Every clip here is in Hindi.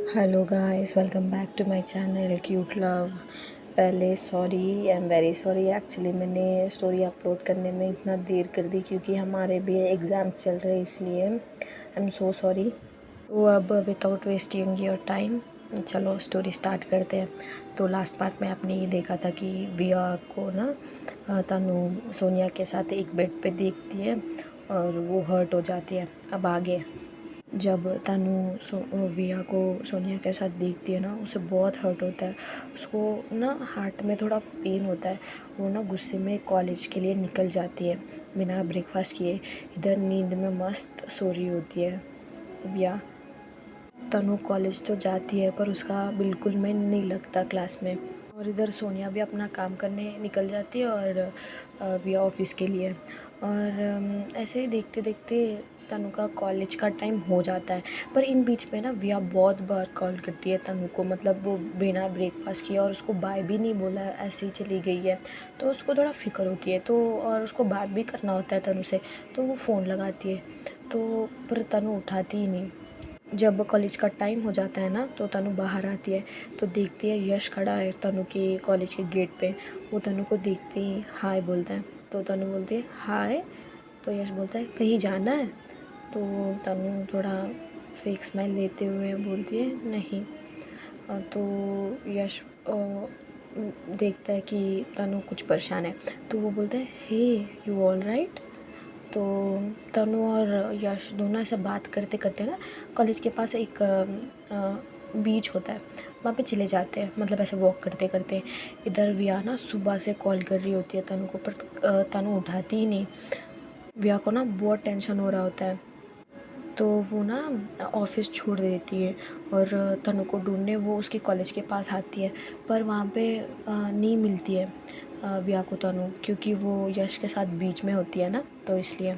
Hello guys, welcome back to my channel cute love. पहले sorry, I am very sorry. Actually मैंने स्टोरी अपलोड करने में इतना देर कर दी क्योंकि हमारे भी एग्ज़ाम्स चल रहे हैं, इसलिए आई एम सो सॉरी। तो अब विदाउट वेस्टिंग योर टाइम चलो स्टोरी स्टार्ट करते हैं। तो लास्ट पार्ट में आपने ये देखा था कि विया को ना तनु सोनिया के साथ एक बेड पे देखती है और वो हर्ट हो जाती है। अब आगे जब तनु विया को सोनिया के साथ देखती है ना, उसे बहुत हर्ट होता है। उसको ना हार्ट में थोड़ा पेन होता है। वो ना गुस्से में कॉलेज के लिए निकल जाती है बिना ब्रेकफास्ट किए। इधर नींद में मस्त सो रही होती है विया। तनु कॉलेज तो जाती है पर उसका बिल्कुल मन नहीं लगता क्लास में। और इधर सोनिया भी अपना काम करने निकल जाती है और विया ऑफिस के लिए। और ऐसे ही देखते देखते तनु का कॉलेज का टाइम हो जाता है। पर इन बीच में ना विया बहुत बार कॉल करती है तनु को, मतलब वो बिना ब्रेकफास्ट किया और उसको बाय भी नहीं बोला, ऐसे ही चली गई है। तो उसको थोड़ा फिक्र होती है, तो और उसको बात भी करना होता है तनु से, तो वो फ़ोन लगाती है। तो पर तनु उठाती ही नहीं। जब कॉलेज का टाइम हो जाता है ना, तो तनु बाहर आती है तो देखती है यश खड़ा है तनु के कॉलेज के गेट पे। वो तनु को देखते ही हाय बोलता है, तो तनु बोलती है हाय। तो यश बोलता है कहीं जाना है? तो तनु थोड़ा फेक स्माइल देते हुए बोलती है नहीं। तो यश देखता है कि तनु कुछ परेशान है, तो वो बोलता है हे यू ऑल राइट। तो तनु और यश दोनों ऐसा बात करते करते ना कॉलेज के पास एक बीच होता है, वहाँ पे चले जाते हैं, मतलब ऐसे वॉक करते करते। इधर विया ना सुबह से कॉल कर रही होती है तनु को, पर तनु उठाती ही नहीं। विया को ना बहुत टेंशन हो रहा होता है, तो वो ना ऑफिस छोड़ देती है और तनु को ढूंढने वो उसके कॉलेज के पास आती है। पर वहाँ पे नहीं मिलती है विया को तनु, क्योंकि वो यश के साथ बीच में होती है ना, तो इसलिए।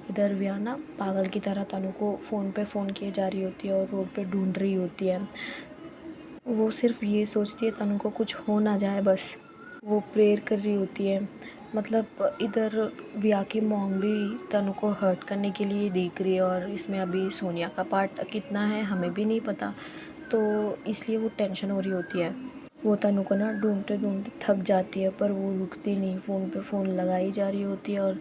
इधर विया ना पागल की तरह तनु को फ़ोन पे फ़ोन किए जा रही होती है और रोड पे ढूंढ रही होती है। वो सिर्फ ये सोचती है तनु को कुछ हो ना जाए, बस वो प्रेयर कर रही होती है। मतलब इधर विया की मॉम भी तनु को हर्ट करने के लिए देख रही है, और इसमें अभी सोनिया का पार्ट कितना है हमें भी नहीं पता, तो इसलिए वो टेंशन हो रही होती है। वो तनु को ना ढूंढते ढूंढते थक जाती है, पर वो रुकती नहीं, फ़ोन पे फ़ोन लगाई जा रही होती है और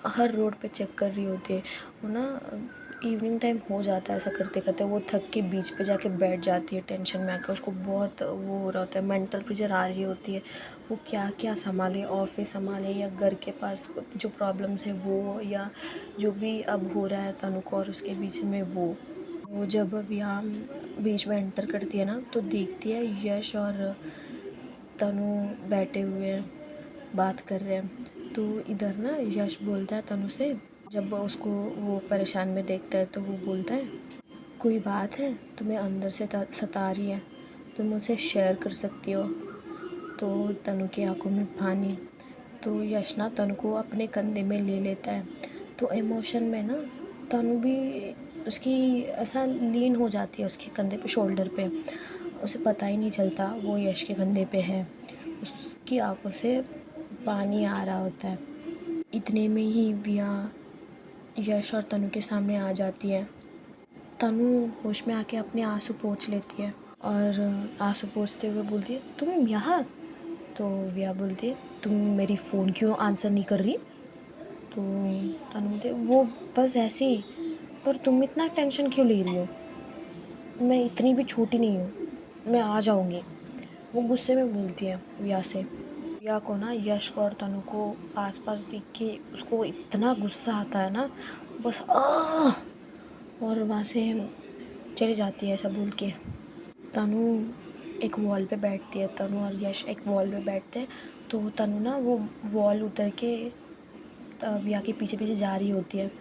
हर रोड पे चेक कर रही होती है। वो ना इवनिंग टाइम हो जाता है, ऐसा करते करते वो थक के बीच पे जाके बैठ जाती है टेंशन में आकर। उसको बहुत वो हो रहा होता है, मेंटल प्रेशर आ रही होती है। वो क्या क्या संभाले, ऑफिस संभाले या घर के पास जो प्रॉब्लम्स है वो, या जो भी अब हो रहा है तनु को और उसके बीच में वो जब व्यायाम बीच में एंटर करती है ना, तो देखती है यश और तनु बैठे हुए हैं, बात कर रहे हैं। तो इधर ना यश बोलता है तनु से, जब उसको वो परेशान में देखता है तो वो बोलता है कोई बात है तुम्हें अंदर से सता रही है, तुम मुझसे शेयर कर सकती हो। तो तनु की आंखों में पानी। तो यश ना तनु को अपने कंधे में ले लेता है। तो इमोशन में ना तनु भी उसकी ऐसा लीन हो जाती है उसके कंधे पे, शोल्डर पे। उसे पता ही नहीं चलता वो यश के कंधे पे है। उसकी आंखों से पानी आ रहा होता है। इतने में ही विया यश और तनु के सामने आ जाती है। तनु होश में आके अपने आंसू पोंछ लेती है और आंसू पोंछते हुए बोलती है तुम यहाँ? तो विया बोलती है तुम मेरी फ़ोन क्यों आंसर नहीं कर रही? तो तनु बोलती है वो बस ऐसे ही, पर तुम इतना टेंशन क्यों ले रही हो? मैं इतनी भी छोटी नहीं हूँ, मैं आ जाऊँगी। वो गुस्से में बोलती है विया से। विया को ना यश और तनु को पास पास देख के उसको इतना गुस्सा आता है ना, बस और वहाँ से चली जाती है ऐसा बोल के। तनु एक वॉल पे बैठती है, तनु और यश एक वॉल पे बैठते हैं। तो तनु ना वो वॉल उतर के विया के पीछे पीछे जा रही होती है।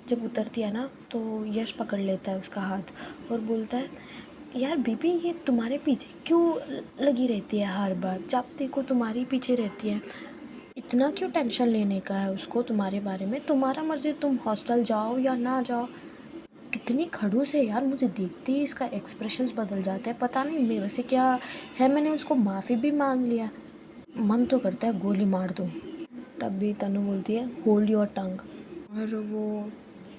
जब उतरती है ना, तो यश पकड़ लेता है उसका हाथ और बोलता है यार बेबी, ये तुम्हारे पीछे क्यों लगी रहती है? हर बार जब देखो तुम्हारी पीछे रहती है। इतना क्यों टेंशन लेने का है उसको तुम्हारे बारे में? तुम्हारा मर्जी, तुम हॉस्टल जाओ या ना जाओ। कितनी खड़ूस है यार, मुझे देखते ही इसका एक्सप्रेशंस बदल जाता है। पता नहीं मेरे से क्या है, मैंने उसको माफ़ी भी मांग लिया, मन तो करता है गोली मार दूँ। तब भी तनु बोलती है होल्ड योर टंग, और वो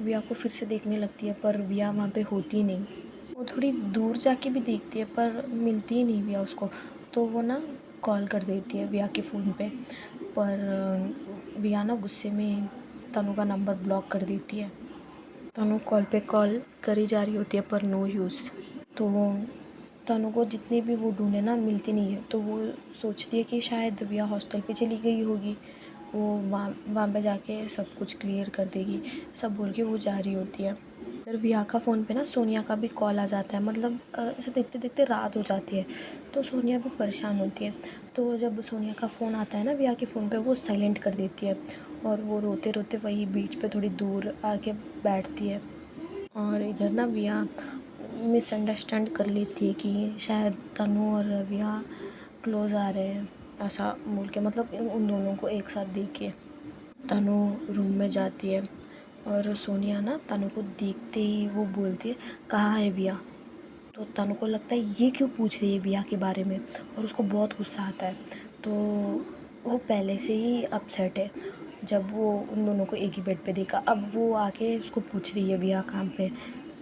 विया को फिर से देखने लगती है, पर विया वहाँ पे होती नहीं। वो थोड़ी दूर जाके भी देखती है पर मिलती ही नहीं विया उसको। तो वो ना कॉल कर देती है विया के फ़ोन पे, पर विया ना गुस्से में तनु का नंबर ब्लॉक कर देती है। तनु कॉल पे कॉल करी जा रही होती है पर नो यूज़। तो तनु को जितनी भी वो ढूंढे ना मिलती नहीं है, तो वो सोचती है कि शायद विया हॉस्टल पे चली गई होगी, वो वहाँ पे जाके सब कुछ क्लियर कर देगी, सब बोल के वो जा रही होती है। फिर विया का फ़ोन पे ना सोनिया का भी कॉल आ जाता है, मतलब ऐसे देखते देखते रात हो जाती है, तो सोनिया भी परेशान होती है। तो जब सोनिया का फ़ोन आता है ना विया के फ़ोन पे, वो साइलेंट कर देती है और वो रोते रोते वही बीच पे थोड़ी दूर आके बैठती है। और इधर ना विया मिसअंडरस्टैंड कर लेती है कि शायद तनु और विया क्लोज आ रहे हैं, ऐसा बोल के, मतलब उन दोनों को एक साथ देख के तनु रूम में जाती है। और सोनिया ना तनु को देखते ही वो बोलती है, कहाँ है विया। तो तनु को लगता है ये क्यों पूछ रही है विया के बारे में, और उसको बहुत गुस्सा आता है। तो वो पहले से ही अपसेट है जब वो उन दोनों को एक ही बेड पे देखा, अब वो आके उसको पूछ रही है विया कहाँ पे,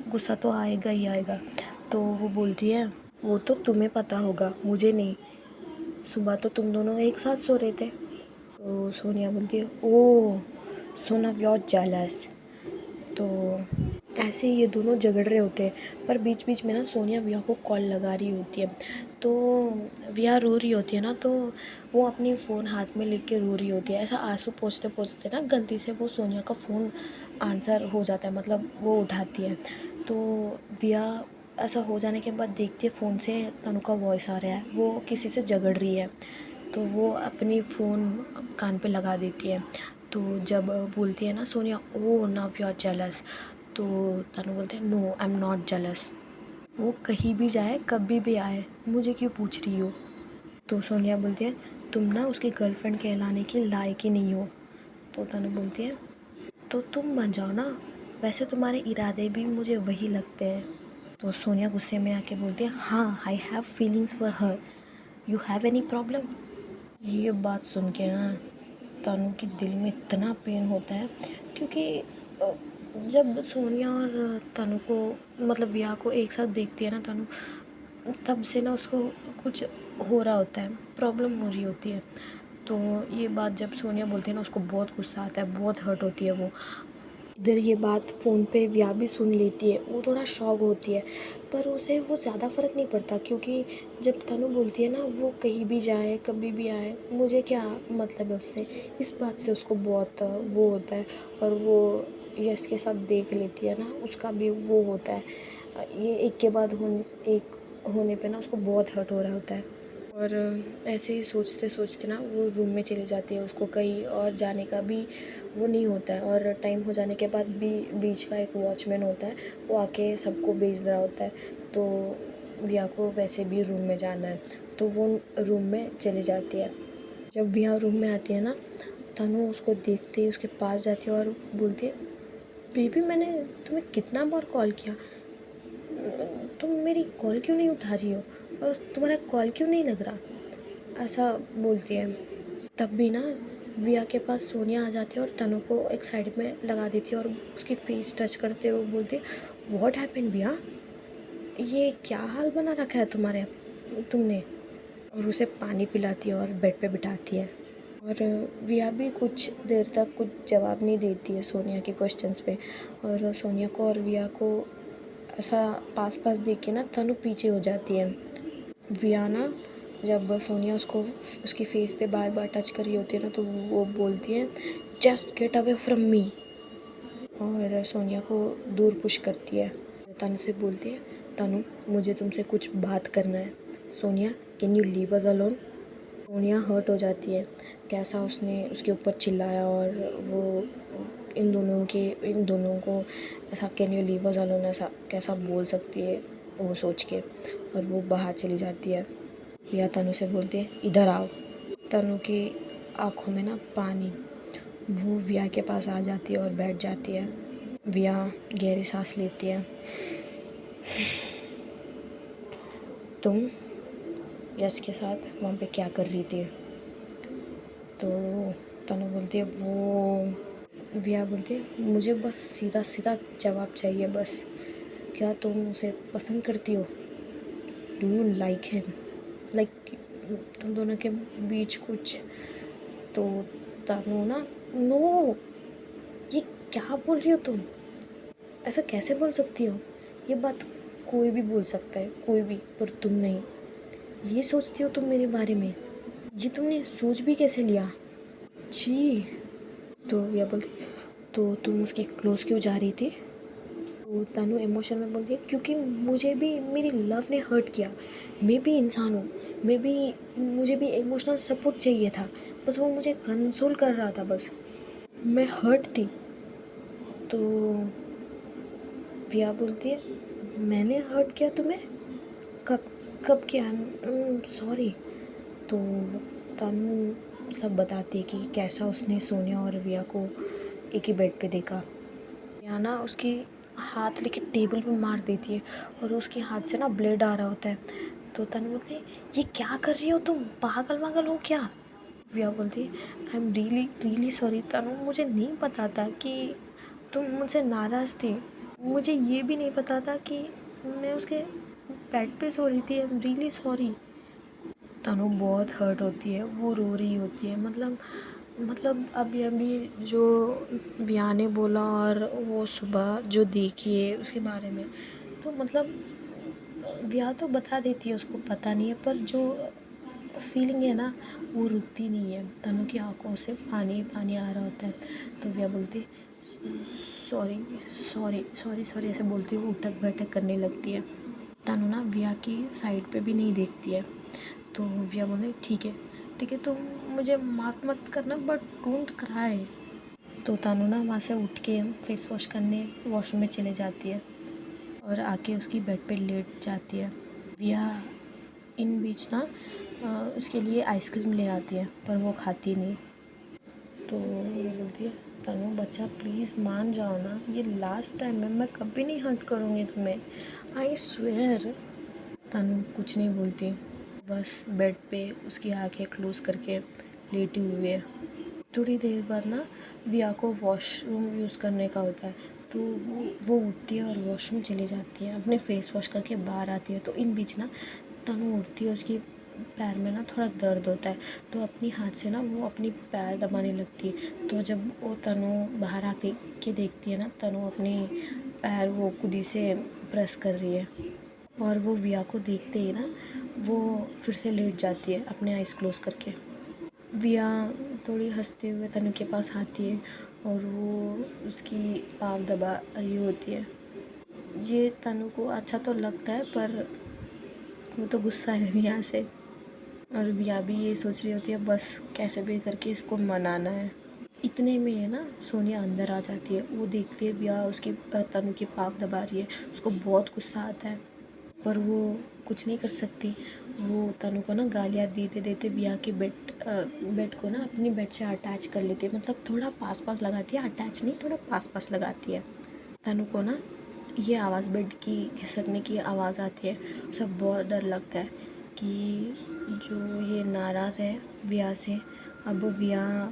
गुस्सा तो आएगा ही आएगा। तो वो बोलती है, वो तो तुम्हें पता होगा, मुझे नहीं, सुबह तो तुम दोनों एक साथ सो रहे थे। तो सोनिया बोलती है, oh so now you are jealous. तो ऐसे ही ये दोनों झगड़ रहे होते हैं, पर बीच बीच में ना सोनिया विया को कॉल लगा रही होती है। तो विया रो रही होती है ना, तो वो अपनी फ़ोन हाथ में लेके रो रही होती है। ऐसा आंसू पोंछते पोंछते ना गलती से वो सोनिया का फ़ोन आंसर हो जाता है, मतलब वो उठाती है। तो विया ऐसा हो जाने के बाद देखती है फ़ोन से तनु का वॉइस आ रहा है, वो किसी से झगड़ रही है। तो वो अपनी फ़ोन कान पे लगा देती है। तो जब बोलती है ना Sonia, oh now you are jealous, तो तनु बोलते हैं, no I am not jealous, वो कहीं भी जाए कभी भी आए, मुझे क्यों पूछ रही हो। तो सोनिया बोलती है, तुम ना उसकी गर्लफ्रेंड कहलाने की लायक ही नहीं हो। तो तनु बोलती है, तो तुम बन जाओ ना, वैसे तुम्हारे इरादे भी मुझे वही लगते हैं। तो सोनिया गुस्से में आके बोलती है, हाँ I have feelings for her, you have any problem. ये बात सुन के ना तनु के दिल में इतना पेन होता है, क्योंकि जब सोनिया और तनु को, मतलब विया को एक साथ देखती है ना तनु, तब से ना उसको कुछ हो रहा होता है, प्रॉब्लम हो रही होती है। तो ये बात जब सोनिया बोलती है ना, उसको बहुत गुस्सा आता है, बहुत हर्ट होती है वो। इधर ये बात फ़ोन पे विया भी सुन लेती है, वो थोड़ा शॉक होती है, पर उसे वो ज़्यादा फ़र्क नहीं पड़ता, क्योंकि जब तनु बोलती है ना वो कहीं भी जाए कभी भी आए, मुझे क्या मतलब है उससे, इस बात से उसको बहुत वो होता है। और वो यश के साथ देख लेती है ना, उसका भी वो होता है, ये एक के बाद एक होने पे ना उसको बहुत हर्ट हो रहा होता है। और ऐसे ही सोचते सोचते ना वो रूम में चली जाती है, उसको कहीं और जाने का भी वो नहीं होता है। और टाइम हो जाने के बाद भी बीच का एक वॉचमैन होता है, वो आके सबको भेज रहा होता है। तो विया को वैसे भी रूम में जाना है, तो वो रूम में चली जाती है। जब विया रूम में आती है ना, तनु उसको देखते ही उसके पास जाती है और बोलती है, बेबी मैंने तुम्हें कितना बार कॉल किया, तुम मेरी कॉल क्यों नहीं उठा रही हो, और तुम्हारा कॉल क्यों नहीं लग रहा, ऐसा बोलती है। तब भी ना विया के पास सोनिया आ जाती है और तनु को एक साइड में लगा देती है और उसकी फेस टच करते हुए बोलती है, व्हाट हैपेंड विया, ये क्या हाल बना रखा है तुमने। और उसे पानी पिलाती है और बेड पे बिठाती है। और विया भी कुछ देर तक कुछ जवाब नहीं देती है सोनिया के क्वेश्चंस पे। और सोनिया को और विया को ऐसा पास पास देख के ना तनु पीछे हो जाती है। विया ना जब सोनिया उसको उसकी फेस पे बार बार टच कर रही होती है ना, तो वो बोलती है, just get away from me, और सोनिया को दूर पुश करती है। तनु से बोलती है, तनु मुझे तुमसे कुछ बात करना है, Sonia can you leave us alone. Sonia hurt हो जाती है, कैसा उसने उसके ऊपर चिल्लाया, और वो इन दोनों को ऐसा can you leave us alone ऐसा कैसा बोल सकती है, वो सोच के, और वो बाहर चली जाती है। विया तनु से बोलती है, इधर आओ। तनु की आँखों में ना पानी, वो विया के पास आ जाती है और बैठ जाती है। विया गहरी सांस लेती है। तुम यश के साथ वहाँ पे क्या कर रही थी। तो तनु बोलती है, वो विया बोलती है, मुझे बस सीधा सीधा जवाब चाहिए बस, क्या तुम उसे पसंद करती हो? Do you like him? Like तुम दोनों के बीच कुछ? तो तानू ना, नो, ये क्या बोल रही हो तुम? ऐसा कैसे बोल सकती हो? ये बात कोई भी बोल सकता है, कोई भी, पर तुम नहीं। ये सोचती हो तुम मेरे बारे में? ये तुमने सोच भी कैसे लिया? छी। तो विया बोलती, तो तुम उसके क्लोज क्यों जा रही थी? तो तानू इमोशन में बोलती है, क्योंकि मुझे भी मेरी लव ने हर्ट किया। मैं भी इंसान हूँ, मुझे भी इमोशनल सपोर्ट चाहिए था। बस वो मुझे कंसोल कर रहा था, बस मैं हर्ट थी। तो विया बोलती है, मैंने हर्ट किया तुम्हें? कब कब किया? सॉरी। तो तानू सब बताती है कि कैसा उसने सोनिया और विया को एक ही बेड पे देखा। विया ना उसकी हाथ लेके टेबल पे मार देती है और उसके हाथ से ना ब्लेड आ रहा होता है। तो तानू बोलती है, ये क्या कर रही हो तुम? पागल वागल हो क्या? विया बोलती है, I am really really sorry Tanu, मुझे नहीं पता था कि तुम मुझसे नाराज़ थी। मुझे ये भी नहीं पता था कि मैं उसके बेड पे सो रही थी। I am really sorry. Tanu बहुत हर्ट होती है, वो रो रही होती है। मतलब अभी अभी जो विया ने बोला और वो सुबह जो देखी है उसके बारे में, तो मतलब विया तो बता देती है, उसको पता नहीं है, पर जो फीलिंग है ना वो रुकती नहीं है। तनु की आंखों से पानी पानी आ रहा होता है। तो विया बोलती, सॉरी सॉरी सॉरी सॉरी ऐसे बोलती हुई उठक बैठक करने लगती है। तनु ना विया की साइड पे भी नहीं देखती है। तो विया बोलती, ठीक है तुम मुझे माफ़ मत करना, बट डोंट क्राई। तो तनु ना वहाँ से उठ के फेस वॉश करने वॉशरूम में चले जाती है और आके उसकी बेड पे लेट जाती है। विया इन बीच ना उसके लिए आइसक्रीम ले आती है, पर वो खाती नहीं। तो वो बोलती है, तनु बच्चा प्लीज़ मान जाओ ना, ये लास्ट टाइम है, मैं कभी नहीं हर्ट करूँगी तुम्हें, आई स्वेयर। तनु कुछ नहीं बोलती, बस बेड पे उसकी आंखें क्लोज करके लेटी हुई है। थोड़ी देर बाद ना विया को वॉशरूम यूज़ करने का होता है। तो वो उठती है और वॉशरूम चली जाती है, अपने फेस वॉश करके बाहर आती है। तो इन बीच ना तनु उठती है, उसकी पैर में ना थोड़ा दर्द होता है। तो अपनी हाथ से ना वो अपनी पैर दबाने लगती है। तो जब वो तनु बाहर आके के देखती है ना, तनु अपनी पैर वो खुद ही से प्रेस कर रही है। और वो विया को देखते ही ना वो फिर से लेट जाती है अपने आइज़ क्लोज करके। विया थोड़ी हंसते हुए तनु के पास आती है और वो उसकी पाँव दबा रही होती है। ये तनु को अच्छा तो लगता है, पर वो तो गुस्सा है विया से। और विया भी ये सोच रही होती है बस कैसे भी करके इसको मनाना है। इतने में है ना सोनिया अंदर आ जाती है। वो देखती है विया उसकी तनु की पाँव दबा रही है, उसको बहुत गुस्सा आता है, पर वो कुछ नहीं कर सकती। वो तनु को ना गालियाँ देते देते विया के बेड को ना अपनी बेड से अटैच कर लेती है। मतलब थोड़ा पास पास लगाती है, अटैच नहीं, थोड़ा पास पास लगाती है। तनु को ना ये आवाज़, बेड की खिसकने की आवाज़ आती है। उसे बहुत डर लगता है कि जो ये नाराज़ है विया से, अब विया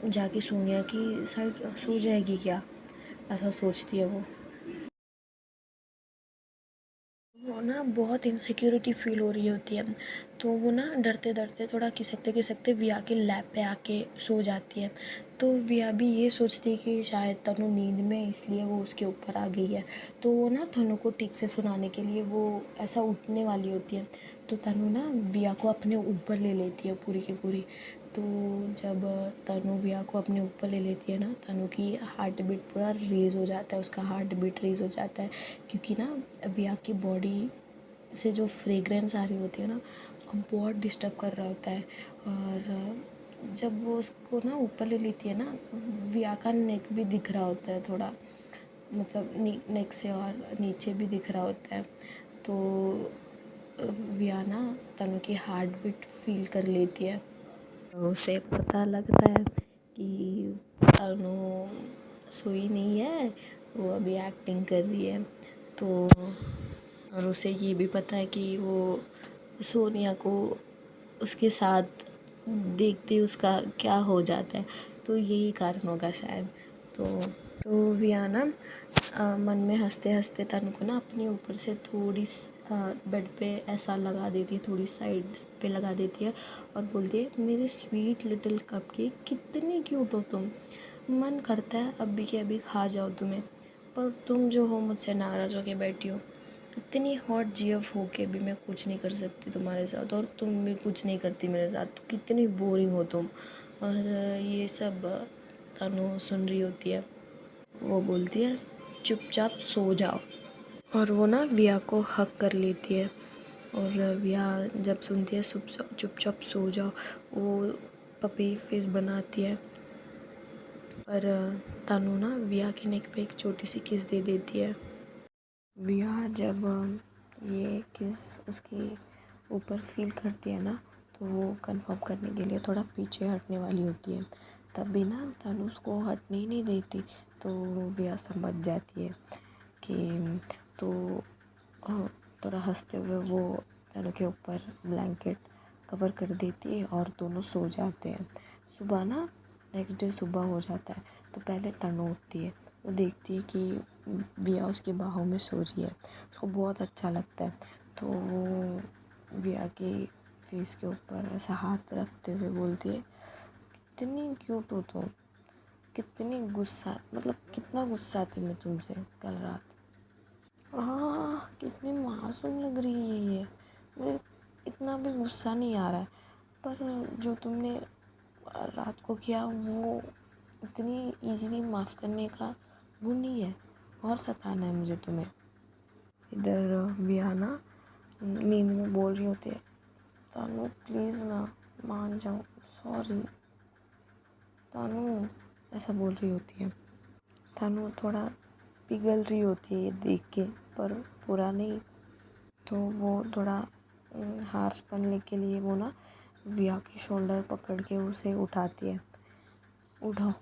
जाके सोनिया की साइड सो जाएगी क्या, ऐसा सोचती है वो ना बहुत इनसिक्योरिटी फील हो रही होती है। तो वो ना डरते डरते थोड़ा खिसकते खिसकते विया के लैप पे आके सो जाती है। तो विया भी ये सोचती है कि शायद तनु नींद में, इसलिए वो उसके ऊपर आ गई है। तो वो ना तनु को ठीक से सुनाने के लिए वो ऐसा उठने वाली होती है। तो तनु ना विया को अपने ऊपर ले लेती है पूरी की पूरी। तो जब तनु विया को अपने ऊपर ले लेती है ना, तनु की हार्ट बीट पूरा रेज़ हो जाता है, उसका हार्ट बीट रेज़ हो जाता है, क्योंकि ना विया की बॉडी से जो फ्रेगरेंस आ रही होती है ना, उसको बहुत डिस्टर्ब कर रहा होता है। और जब वो उसको ना ऊपर ले लेती है ना, विया का नेक भी दिख रहा होता है थोड़ा, मतलब नेक से और नीचे भी दिख रहा होता है। तो विया ना तनु की हार्ट बीट फील कर लेती है। तो उसे पता लगता है कि तनु सोई नहीं है, वो अभी एक्टिंग कर रही है। तो और उसे ये भी पता है कि वो सोनिया को उसके साथ देखते उसका क्या हो जाता है, तो यही कारण होगा शायद। तो विया ना मन में हंसते हंसते तनु को ना अपने ऊपर से थोड़ी बेड पे ऐसा लगा देती है, थोड़ी साइड पे लगा देती है और बोलती है मेरी स्वीट लिटिल कपकेक कितनी क्यूट हो तुम, मन करता है अभी के अभी खा जाओ तुम्हें, पर तुम जो हो मुझसे नाराज़ होके बैठी हो, इतनी हॉट जीएफ हो के भी मैं कुछ नहीं कर सकती तुम्हारे साथ और तुम भी कुछ नहीं करती मेरे साथ, तो कितनी बोरिंग हो तुम। और ये सब तनु सुन रही होती है। वो बोलती है चुपचाप सो जाओ, और वो ना विया को हक कर लेती है। और विया जब सुनती है चुपचाप सो जाओ, वो पपी फेस बनाती है, पर तनु ना विया के नेक पे एक छोटी सी किस दे देती है। विया जब ये किस उसके ऊपर फील करती है ना, तो वो कंफर्म करने के लिए थोड़ा पीछे हटने वाली होती है, तब भी ना तनु उसको हटने ही नहीं देती। तो विया समझ जाती है कि तो थोड़ा हंसते हुए वो तनु के ऊपर ब्लैंकेट कवर कर देती है और दोनों सो जाते हैं। सुबह ना नेक्स्ट डे सुबह हो जाता है, तो पहले तनु उठती है, वो देखती है कि विया उसकी बाहों में सो रही है, उसको बहुत अच्छा लगता है। तो वो विया के फेस के ऊपर ऐसा हाथ रखते हुए बोलती है कितनी क्यूट हो तुम, कितनी गुस्सा, मतलब कितना गुस्सा थी मैं तुमसे कल रात, कितनी मासूम लग रही है ये, मुझे इतना भी गुस्सा नहीं आ रहा है, पर जो तुमने रात को किया वो इतनी इजीली माफ़ करने का वो नहीं है, और सताना है मुझे तुम्हें। इधर विया ना नींद में बोल रही होती है तानू प्लीज़ ना मान जाओ, सॉरी तानू, ऐसा बोल रही होती है। तानू थोड़ा पिघल रही होती है ये देख के, पर पूरा नहीं। तो वो थोड़ा हार्श बनने के लिए वो ना विया की शोल्डर पकड़ के उसे उठाती है। उठो,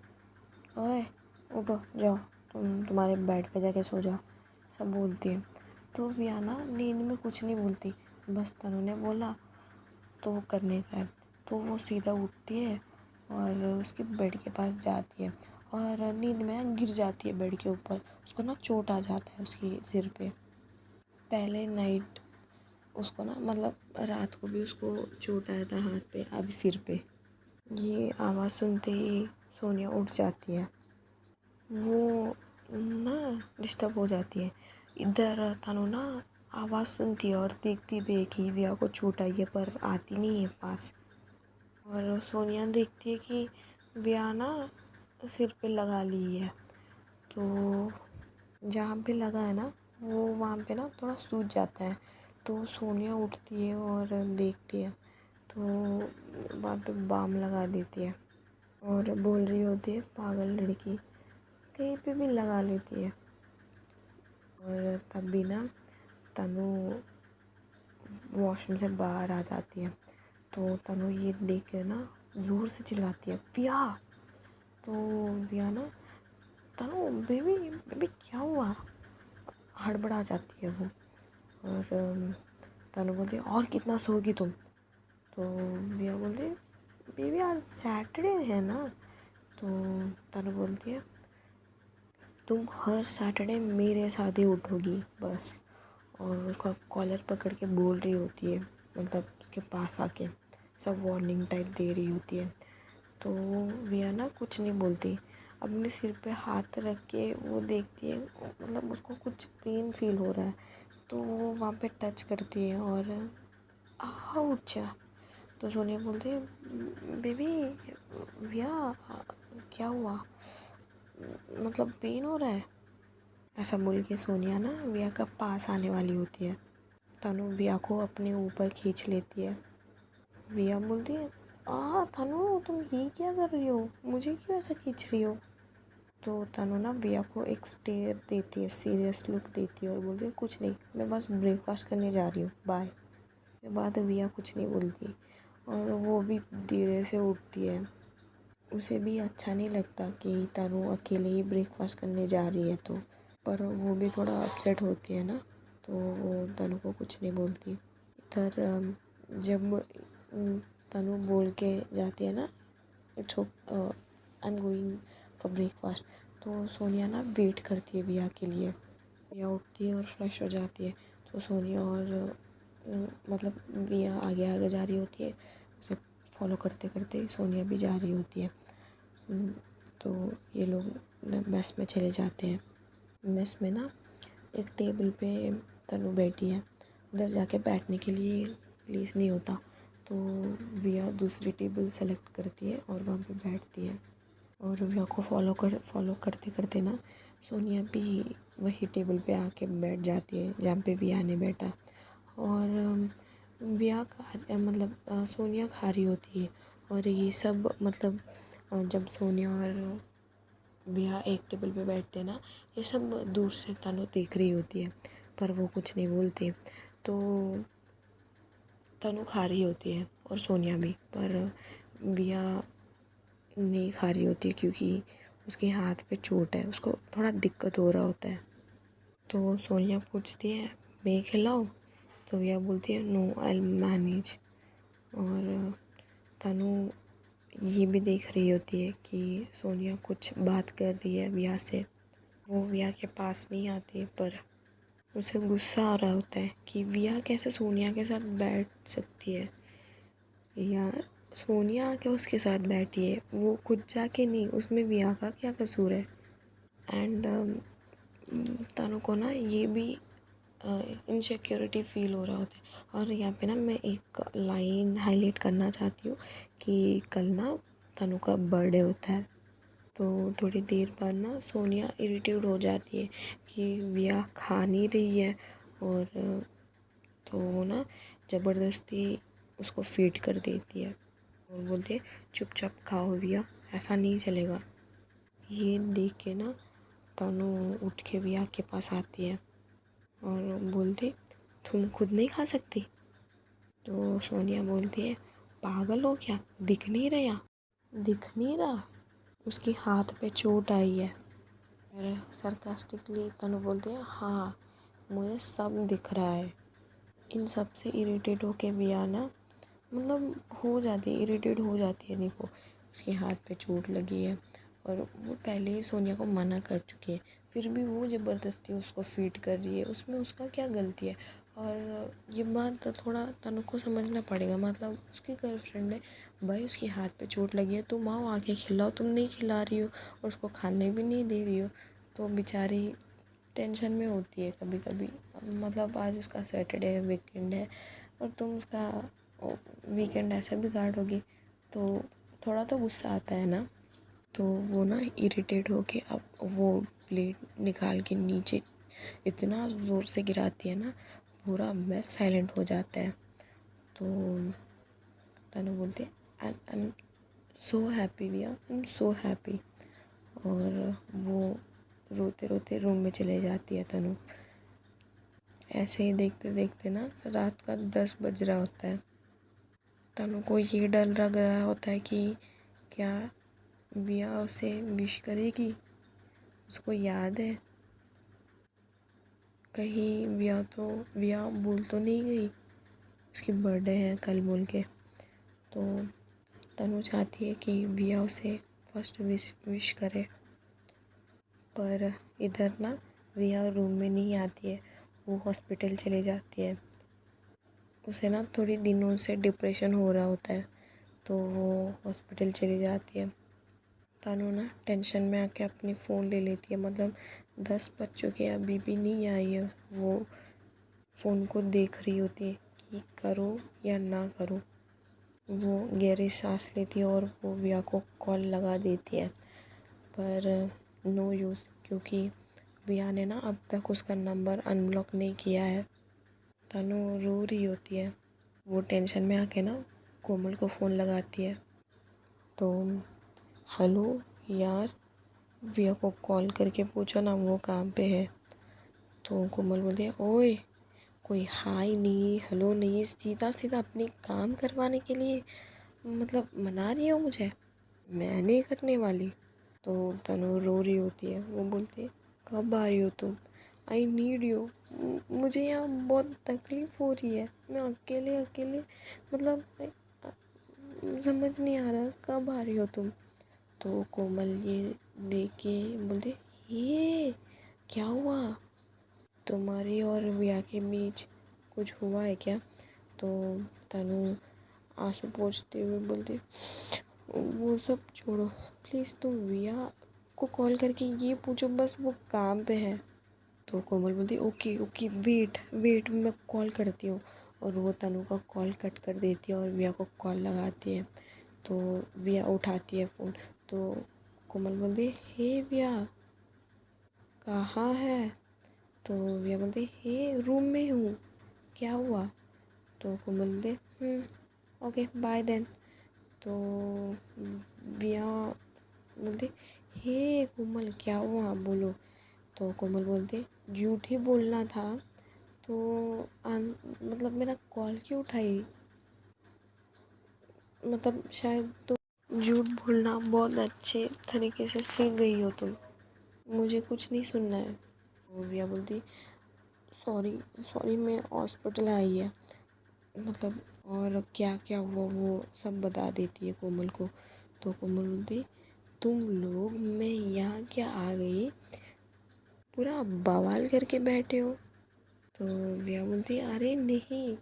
ओए उठो, जाओ तुम्हारे बेड पे जाके सो जाओ, सब बोलती है। तो विया ना नींद में कुछ नहीं बोलती, बस तनु ने बोला तो वो करने का है, तो वो सीधा उठती है और उसके बेड के पास जाती है और नींद में गिर जाती है बेड के ऊपर, उसको ना चोट आ जाता है उसके सिर पे। पहले नाइट उसको ना मतलब रात को भी उसको चोट आया था हाथ पे, अभी सिर पे। ये आवाज़ सुनते ही सोनिया उठ जाती है, वो ना डिस्टर्ब हो जाती है। इधर तनु ना आवाज़ सुनती है और देखती भी है कि विया को चोट आई है, पर आती नहीं है पास। और सोनिया देखती है कि विया ना सिर पे लगा ली है, तो जहाँ पे लगा है ना वो वहाँ पे ना थोड़ा सूज जाता है। तो सोनिया उठती है और देखती है, तो वहाँ पे बाम लगा देती है और बोल रही होती है पागल लड़की, कहीं पे भी लगा लेती है। और तब भी ना तनु वॉशरूम से बाहर आ जाती है, तो तनु ये देख कर ना ज़ोर से चिल्लाती है विया। तो विया ना तनु बेबी बेबी क्या हुआ, हड़बड़ा जाती है वो। और तनु बोलती है और कितना सोगी तुम, तो विया बोलती है बेबी आज सैटरडे है ना। तो तनु बोलती है तुम हर सैटरडे मेरे साथ ही उठोगी बस, और उसका कॉलर पकड़ के बोल रही होती है, मतलब उसके पास आके सब वार्निंग टाइप दे रही होती है। तो विया ना कुछ नहीं बोलती, अपने सिर पे हाथ रख के वो देखती है, मतलब उसको कुछ पेन फील हो रहा है, तो वो वहाँ पे टच करती है और आउच। तो सोनिया बोलती है बेबी विया क्या हुआ, मतलब पेन हो रहा है, ऐसा बोल के सोनिया ना विया का पास आने वाली होती है। तनु विया को अपने ऊपर खींच लेती है। विया बोलती है तनु तुम ये क्या कर रही हो, मुझे क्यों ऐसा खींच रही हो। तो तनु ना विया को एक स्टेयर देती है, सीरियस लुक देती है और बोलती है कुछ नहीं, मैं बस ब्रेकफास्ट करने जा रही हूँ, बाय। उसके बाद विया कुछ नहीं बोलती और वो भी धीरे से उठती है। उसे भी अच्छा नहीं लगता कि तनु अकेले ही ब्रेकफास्ट करने जा रही है, तो पर वो भी थोड़ा अपसेट होती है ना, तो वो तनु को कुछ नहीं बोलती। इधर जब तनु बोल के जाती है ना it's I am going for breakfast, तो सोनिया ना वेट करती है विया के लिए। विया उठती है और फ्रेश हो जाती है। तो सोनिया और मतलब विया आगे आगे जा रही होती है, उसे फॉलो करते करते सोनिया भी जा रही होती है। तो ये लोग मेस में चले जाते हैं। मेस में ना एक टेबल पे तनु बैठी है, उधर जाके बैठने के लिए प्लेस नहीं होता, तो विया दूसरी टेबल सेलेक्ट करती है और वहाँ पे बैठती है। और विया को फॉलो करते करते ना सोनिया भी वही टेबल पे आके बैठ जाती है जहाँ पे विया ने बैठा। और विया मतलब सोनिया खा रही होती है, और ये सब मतलब जब सोनिया और विया एक टेबल पे बैठते हैं ना, ये सब दूर से तनु देख रही होती है, पर वो कुछ नहीं बोलती। तो तनु खा रही होती है और सोनिया भी, पर विया नहीं खा रही होती है क्योंकि उसके हाथ पे चोट है, उसको थोड़ा दिक्कत हो रहा होता है। तो सोनिया पूछती है मैं खिलाऊं, तो विया बोलती है नो आई मैनेज। और तनु ये भी देख रही होती है कि सोनिया कुछ बात कर रही है विया से। वो विया के पास नहीं आती, पर उसे गुस्सा आ रहा होता है कि विया कैसे सोनिया के साथ बैठ सकती है, या सोनिया आके उसके साथ बैठी है, वो खुद जाके नहीं, उसमें विया का क्या कसूर है। एंड तनु को ना ये भी इनसिक्योरिटी फील हो रहा होता है। और यहाँ पे ना मैं एक लाइन हाईलाइट करना चाहती हूँ कि कल ना तनु का बर्थडे होता है। तो थोड़ी देर बाद ना सोनिया इरिटेट हो जाती है कि विया खा नहीं रही है, और तो वो ना ज़बरदस्ती उसको फीड कर देती है और बोलती है चुपचाप खाओ विया, ऐसा नहीं चलेगा। ये देख के ना तनु उठ के विया के पास आती है और बोलती तुम खुद नहीं खा सकती। तो सोनिया बोलती है पागल हो क्या, दिख नहीं रहा, दिख नहीं रहा, उसके हाथ पे चोट आई है। और सरकास्टिकली तनु बोलती है हाँ मुझे सब दिख रहा है। इन सब से इरिटेट होके विया ना मतलब हो जाती है, इरिटेट हो जाती है। देखो उसके हाथ पे चोट लगी है और वो पहले ही सोनिया को मना कर चुकी है, फिर भी वो ज़बरदस्ती उसको फीड कर रही है, उसमें उसका क्या गलती है। और ये बात तो थोड़ा तनु को समझना पड़ेगा, मतलब उसकी गर्लफ्रेंड है भाई, उसके हाथ पे चोट लगी है, तुम आओ आके खिलाओ, तुम नहीं खिला रही हो और उसको खाने भी नहीं दे रही हो, तो बेचारी टेंशन में होती है कभी कभी। मतलब आज उसका सैटरडे है, वीकेंड है, और तुम उसका वीकेंड ऐसे बिगाड़ोगी, तो थोड़ा तो गुस्सा आता है ना। तो वो ना इरिटेट होके अब वो प्लेट निकाल के नीचे इतना ज़ोर से गिराती है ना, पूरा मेस साइलेंट हो जाता है। तो तनु बोलती है आई एम सो हैप्पी विया, आई एम सो हैप्पी। और वो रोते रोते रूम में चले जाती है तनु। ऐसे ही देखते देखते ना रात का 10 बज रहा होता है। तनु को ये डर लग रहा होता है कि क्या विया उसे विश करेगी, उसको याद है कहीं विया भूल तो नहीं गई उसकी बर्थडे है कल बोल के। तो तनु चाहती है कि विया उसे फर्स्ट विश करे, पर इधर ना विया रूम में नहीं आती है, वो हॉस्पिटल चले जाती है। उसे ना थोड़ी दिनों से डिप्रेशन हो रहा होता है, तो वो हॉस्पिटल चली जाती है। तनु ना टेंशन में आके अपनी फ़ोन ले लेती है, मतलब 10 बज चुके हैं अभी भी नहीं आई है। वो फ़ोन को देख रही होती है कि करूँ या ना करूँ। वो गहरी सांस लेती है और वो विया को कॉल लगा देती है, पर नो यूज़, क्योंकि विया ने ना अब तक उसका नंबर अनब्लॉक नहीं किया है। तनु रो रही होती है, वो टेंशन में आके ना कोमल को फ़ोन लगाती है। तो हेलो यार, विया को कॉल करके पूछो ना वो कहाँ पे है। तो कोमल बोलती है ओए कोई हाय नहीं हेलो नहीं, सीधा सीधा अपनी काम करवाने के लिए मतलब मना रही हो मुझे, मैं नहीं करने वाली। तो तनु रो रही होती है, वो बोलती है कब आ रही हो तुम, आई नीड यू, मुझे यहाँ बहुत तकलीफ़ हो रही है, मैं अकेले अकेले मतलब समझ नहीं आ रहा कब आ रही हो तुम। तो कोमल ये देख के बोलते, ये क्या हुआ, तुम्हारी और विया के बीच कुछ हुआ है क्या? तो तनु आंसू पोंछते हुए बोलती, वो सब छोड़ो, प्लीज़ तुम विया को कॉल करके ये पूछो, बस वो काम पे है। तो कोमल बोलती, ओके ओके, वेट वेट, मैं कॉल करती हूँ। और वो तनु का कॉल कट कर देती है और विया को कॉल लगाती है। तो विया उठाती है फ़ोन। तो कोमल बोलती, हे विया, कहाँ है? तो विया बोलती, हे रूम में हूँ, क्या हुआ? तो कोमल बोलती, ओके बाय देन। तो विया बोलती, हे कोमल क्या हुआ, बोलो। तो कोमल बोलती, झूठ ही बोलना था तो मतलब मेरा कॉल क्यों उठाई? मतलब शायद तुम झूठ बोलना बहुत अच्छे तरीके से सीख गई हो तुम, मुझे कुछ नहीं सुनना है। तो विया बोलती, सॉरी सॉरी, मैं हॉस्पिटल आई है, मतलब और क्या क्या हुआ वो सब बता देती है कोमल को। तो कोमल बोलती, तुम लोग, मैं यहाँ क्या आ गई, पूरा बवाल करके बैठे हो। तो विया बोलती, अरे नहीं।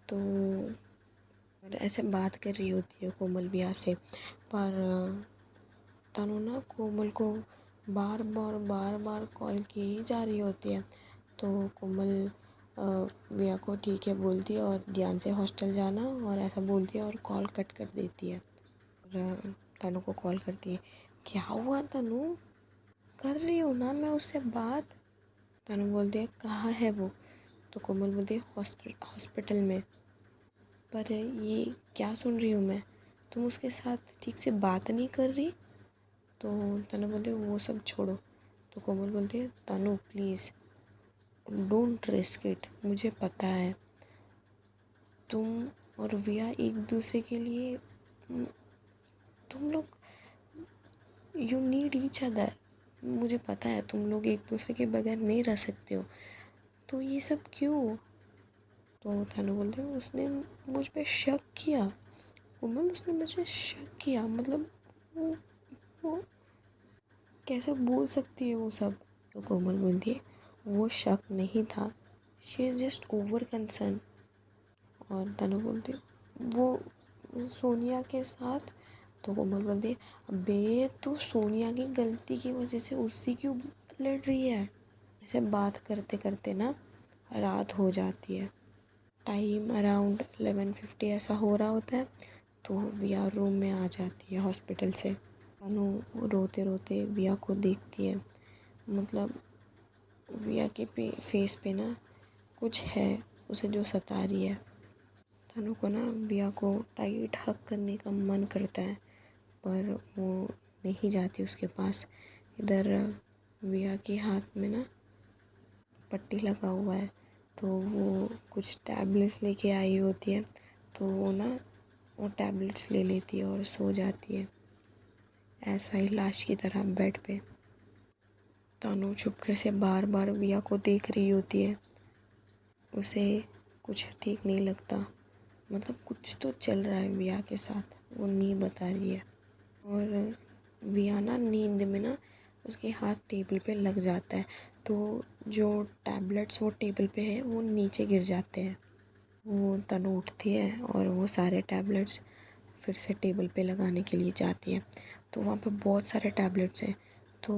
तो और ऐसे बात कर रही होती है कोमल विया से, पर तनु ना कोमल को बार बार कॉल की ही जा रही होती है। तो कोमल विया को ठीक है बोलती है और ध्यान से हॉस्टल जाना और ऐसा बोलती है और कॉल कट कर देती है। और तनु को कॉल करती है, क्या हुआ तनु, कर रही हूँ ना मैं उससे बात। तनु बोलती है, कहाँ है वो? तो कोमल बोलती है, हॉस्पिटल में। पर ये क्या सुन रही हूँ मैं, तुम उसके साथ ठीक से बात नहीं कर रही। तो तनु बोलती है, वो सब छोड़ो। तो कोमल बोलती है, तनु प्लीज़ डोंट रिस्क इट, मुझे पता है तुम और विया एक दूसरे के लिए, तुम लोग यू नीड ईच अदर, मुझे पता है तुम लोग एक दूसरे के बगैर नहीं रह सकते हो, तो ये सब क्यों? तो तनु बोलते हैं, उसने मुझ पे शक किया कोमल, उसने मुझे शक किया, मतलब वो कैसे बोल सकती है वो सब? तो कोमल बोलती है, वो शक नहीं था, she is just over concern. और तनु बोलती है, वो सोनिया के साथ। तो कोमल बोलती है, अबे तो सोनिया की गलती की वजह से उससे क्यों लड़ रही है? ऐसे बात करते करते ना रात हो जाती है, टाइम अराउंड 11:50 ऐसा हो रहा होता है। तो विया रूम में आ जाती है हॉस्पिटल से। अनु रोते रोते विया को देखती है, मतलब विया के फेस पे ना कुछ है उसे जो सता रही है। तनु को ना विया को टाइट हग करने का मन करता है, पर वो नहीं जाती उसके पास। इधर विया के हाथ में ना पट्टी लगा हुआ है, तो वो कुछ टैबलेट्स लेके आई होती है, तो वो ना वो टैबलेट्स ले लेती है और सो जाती है ऐसा ही लाश की तरह बेड पे। तनु चुपके से बार बार विया को देख रही होती है, उसे कुछ ठीक नहीं लगता, मतलब कुछ तो चल रहा है विया के साथ, वो नहीं बता रही है। और विया ना नींद में ना उसके हाथ टेबल पे लग जाता है, तो जो टैबलेट्स वो टेबल पे है वो नीचे गिर जाते हैं। वो तनु उठती है और वो सारे टैबलेट्स फिर से टेबल पे लगाने के लिए जाती है। तो वहाँ पे बहुत सारे टैबलेट्स हैं, तो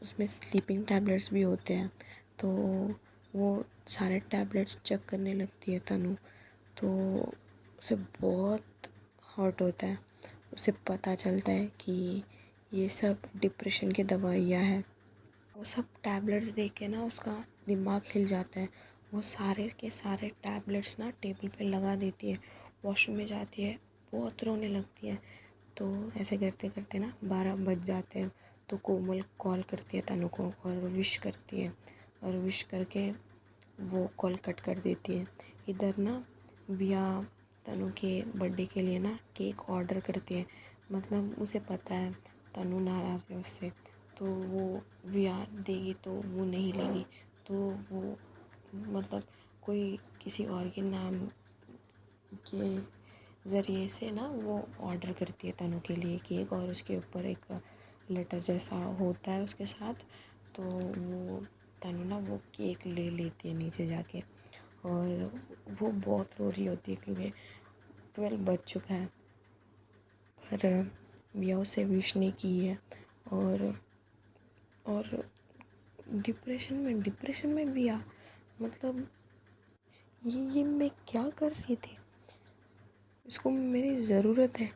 उसमें स्लीपिंग टैबलेट्स भी होते हैं। तो वो सारे टैबलेट्स चेक करने लगती है तनु, तो उसे बहुत हर्ट होता है। उसे पता चलता है कि ये सब डिप्रेशन की दवाइयाँ हैं। वो सब टैबलेट्स देख के ना उसका दिमाग हिल जाता है। वो सारे के सारे टैबलेट्स ना टेबल पे लगा देती है, वॉशरूम में जाती है, बहुत रोने लगती है। तो ऐसे करते करते ना 12 बज जाते हैं। तो कोमल कॉल करती है तनु को और विश करती है, और विश करके वो कॉल कट कर देती है। इधर ना विया तनु के बर्थडे के लिए ना केक ऑर्डर करती है, मतलब उसे पता है तनु नाराज़ है उससे, तो वो विया देगी तो वो नहीं लेगी, तो वो मतलब कोई किसी और के नाम के ज़रिए से ना वो ऑर्डर करती है तनु के लिए केक, और उसके ऊपर एक लेटर जैसा होता है उसके साथ। तो वो तनु ना वो केक ले लेती है नीचे जाके, और वो बहुत रो रही होती है क्योंकि 12 बज चुका है, पर विया उसे विश नहीं की है। और डिप्रेशन में विया, मतलब ये मैं क्या कर रही थी, इसको मेरी ज़रूरत है,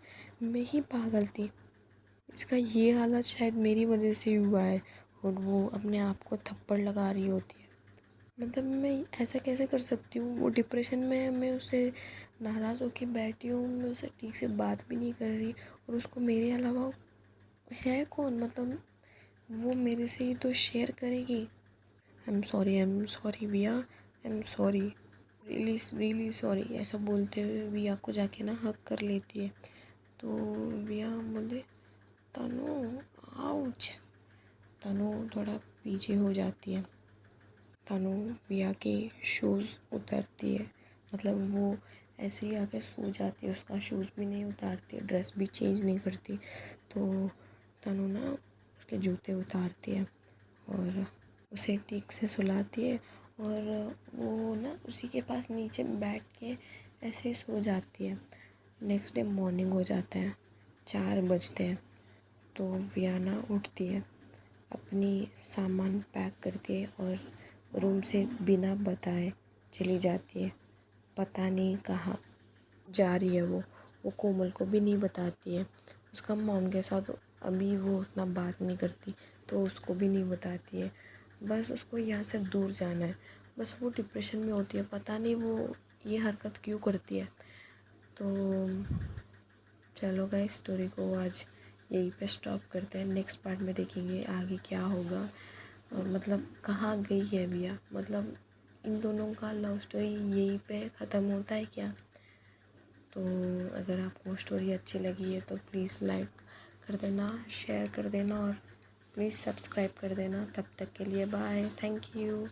मैं ही पागल थी, इसका ये हालत शायद मेरी वजह से हुआ है। और वो अपने आप को थप्पड़ लगा रही होती है, मतलब मैं ऐसा कैसे कर सकती हूँ। वो डिप्रेशन में है, मैं उससे नाराज़ होकर बैठी हूँ, मैं उससे ठीक से बात भी नहीं कर रही, और उसको मेरे अलावा है कौन, मतलब वो मेरे से ही तो शेयर करेगी। आई एम सॉरी विया, I am sorry, really sorry, ऐसा बोलते हुए विया को जाके ना हक कर लेती है। तो विया बोले तनु आउच, तनु थोड़ा पीछे हो जाती है। तनु विया के शूज़ उतारती है, मतलब वो ऐसे ही आके सो जाती है, उसका शूज़ भी नहीं उतारती, ड्रेस भी चेंज नहीं करती। तो तनु ना उसके जूते उतारती है और उसे ठीक से सुलाती है, और वो ना उसी के पास नीचे बैठ के ऐसे ही सो जाती है। नेक्स्ट डे मॉर्निंग हो जाता है, 4 बजते हैं। तो वियाना उठती है, अपनी सामान पैक करती है और रूम से बिना बताए चली जाती है। पता नहीं कहाँ जा रही है वो कोमल को भी नहीं बताती है। उसका मॉम के साथ अभी वो उतना बात नहीं करती, तो उसको भी नहीं बताती है। बस उसको यहाँ से दूर जाना है, बस वो डिप्रेशन में होती है, पता नहीं वो ये हरकत क्यों करती है। तो चलो गाइस, स्टोरी को आज यहीं पे स्टॉप करते हैं, नेक्स्ट पार्ट में देखेंगे आगे क्या होगा, और मतलब कहाँ गई है विया, मतलब इन दोनों का लव स्टोरी यहीं पे ख़त्म होता है क्या। तो अगर आपको स्टोरी अच्छी लगी है तो प्लीज़ लाइक कर देना, शेयर कर देना, और प्लीज़ सब्सक्राइब कर देना। तब तक के लिए बाय, थैंक यू।